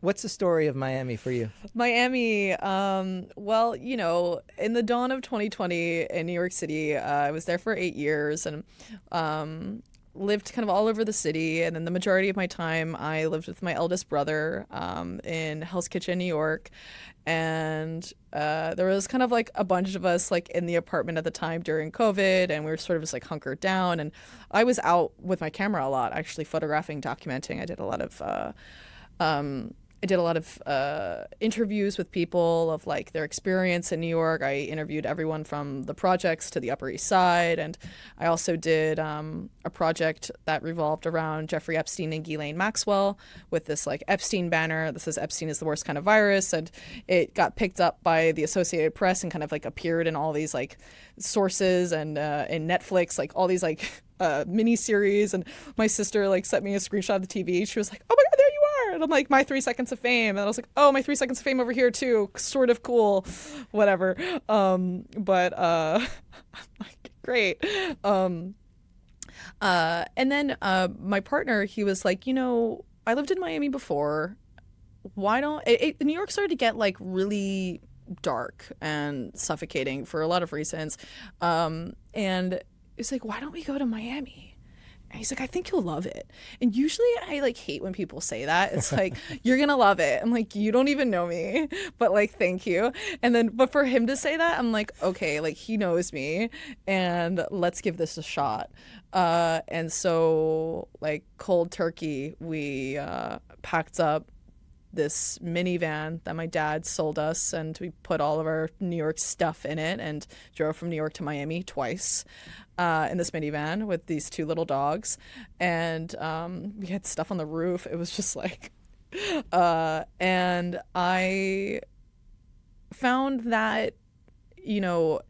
What's the story of Miami for you? Miami, well, in the dawn of 2020 in New York City, I was there for 8 years and um, lived kind of all over the city. And then the majority of my time, I lived with my eldest brother in Hell's Kitchen, New York. And there was kind of like a bunch of us like in the apartment at the time during COVID, and we were sort of just like hunkered down. And I was out with my camera a lot, actually photographing, documenting. Um, I did a lot of interviews with people of like their experience in New York. I interviewed everyone from the projects to the Upper East Side, and I also did a project that revolved around Jeffrey Epstein and Ghislaine Maxwell with this like Epstein banner. This is Epstein is the worst kind of virus, and it got picked up by the Associated Press and kind of like appeared in all these like sources and in Netflix, like all these like mini series. And my sister like sent me a screenshot of the TV. She was like, "Oh my god, there you are!" And I'm like, "My 3 seconds of fame." And I was like, "Oh, my 3 seconds of fame over here too. Sort of cool, whatever." But great. Um, and then my partner, he was like, I lived in Miami before. Why don't New York started to get like really dark and suffocating for a lot of reasons. And it's like, why don't we go to Miami? And he's like, I think you'll love it. And usually I like hate when people say that. It's like, you're gonna love it. I'm like, you don't even know me, but like, thank you. And then, but for him to say that, I'm like, okay, like he knows me, and let's give this a shot. And so like cold turkey, we packed up this minivan that my dad sold us, and we put all of our New York stuff in it and drove from New York to Miami twice in this minivan with these two little dogs. And we had stuff on the roof. It was just like, and I found that, you know,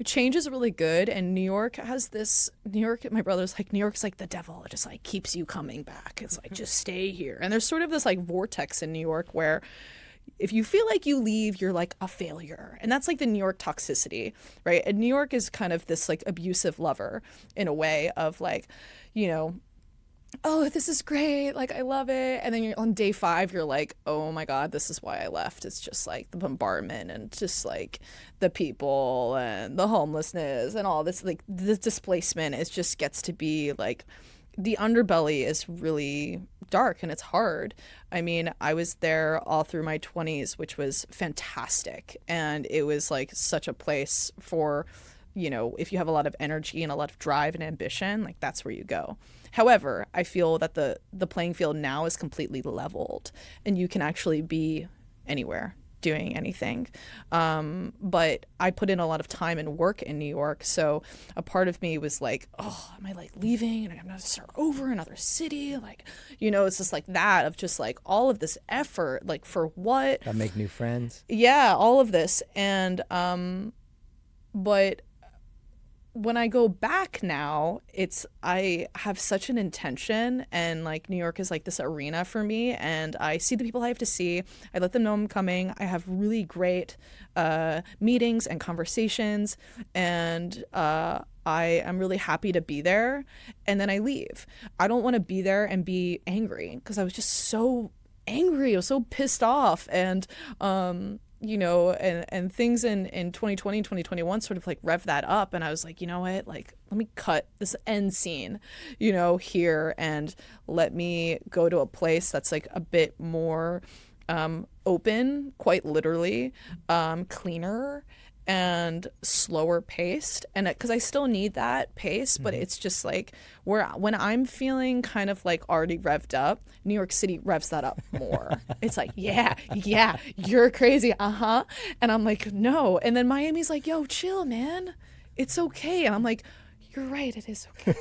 change is really good. And New York has this, New York, my brother's like, New York's like the devil. It just like keeps you coming back. It's like, just stay here. And there's sort of this like vortex in New York where if you feel like you leave, you're like a failure. And that's like the New York toxicity, right? And New York is kind of this like abusive lover in a way of like, you know, oh, this is great. Like, I love it. And then you're on day 5, you're like, oh my God, this is why I left. It's just like the bombardment and just like the people and the homelessness and all this, like the displacement. It just gets to be like the underbelly is really dark and it's hard. I mean, I was there all through my 20s, which was fantastic. And it was like such a place for, if you have a lot of energy and a lot of drive and ambition, like that's where you go. However, I feel that the playing field now is completely leveled and you can actually be anywhere doing anything. But I put in a lot of time and work in New York. So a part of me was like, oh, am I like leaving and I'm going to start over another city? Like, it's just like that of just like all of this effort, like for what? Gotta make new friends. Yeah, all of this. And, but when I go back now, I have such an intention, and like New York is like this arena for me, and I see the people I have to see. I let them know I'm coming. I have really great meetings and conversations, and I am really happy to be there. And then I leave. I don't want to be there and be angry because I was just so angry. I was so pissed off, and and things in 2020 and 2021 sort of like rev that up. And I was like, you know what, like, let me cut this end scene, here, and let me go to a place that's like a bit more open, quite literally, cleaner and slower paced. And because I still need that pace, but it's just like when I'm feeling kind of like already revved up, New York City revs that up more. It's like, yeah, you're crazy, and I'm like, no. And then Miami's like, yo, chill, man, it's okay. And I'm like, you're right, it is okay.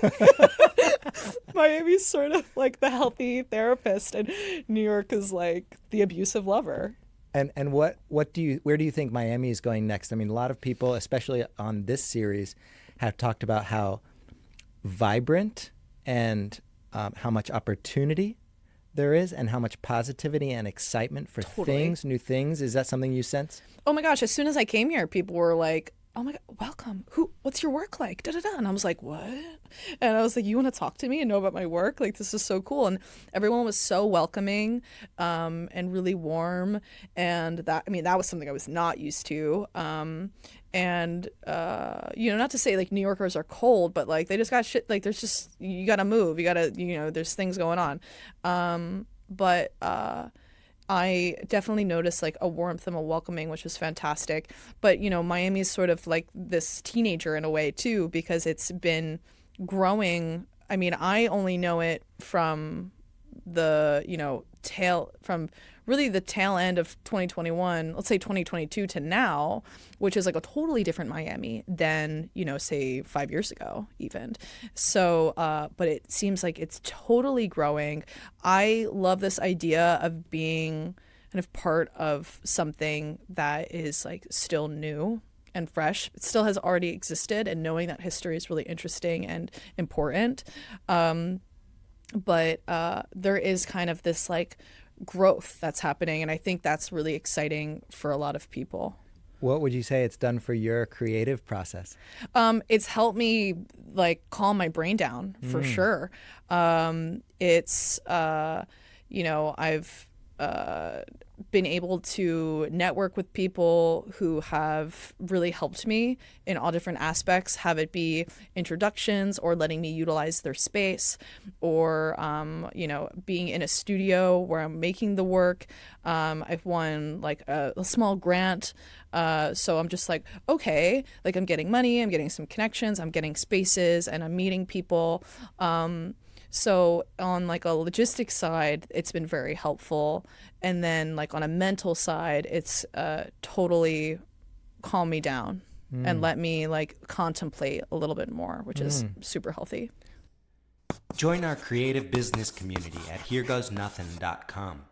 Miami's sort of like the healthy therapist, and New York is like the abusive lover. And where do you think Miami is going next? I mean, a lot of people, especially on this series, have talked about how vibrant and how much opportunity there is, and how much positivity and excitement for Totally. new things. Is that something you sense? Oh my gosh, as soon as I came here, people were like, oh my God, welcome. What's your work like? Da da da. And I was like, what? And I was like, you want to talk to me and know about my work? Like, this is so cool. And everyone was so welcoming, and really warm. And that, I mean, that was something I was not used to. And not to say like New Yorkers are cold, but like they just got shit. Like there's just, you got to move. You got to, there's things going on. But I definitely noticed like a warmth and a welcoming, which was fantastic. But, Miami is sort of like this teenager in a way too, because it's been growing. I mean, I only know it from the, really the tail end of 2021, let's say 2022 to now, which is like a totally different Miami than, say 5 years ago even. So, but it seems like it's totally growing. I love this idea of being kind of part of something that is like still new and fresh. It still has already existed, and knowing that history is really interesting and important. But there is kind of this like growth that's happening, and I think that's really exciting for a lot of people. What would you say it's done for your creative process? It's helped me like calm my brain down for sure. It's I've been able to network with people who have really helped me in all different aspects, have it be introductions or letting me utilize their space, or being in a studio where I'm making the work. I've won like a small grant, so I'm just like, okay, like I'm getting money, I'm getting some connections, I'm getting spaces, and I'm meeting people. So on like a logistics side, it's been very helpful. And then like on a mental side, it's totally calmed me down and let me like contemplate a little bit more, which is super healthy. Join our creative business community at HereGoesNothin.com.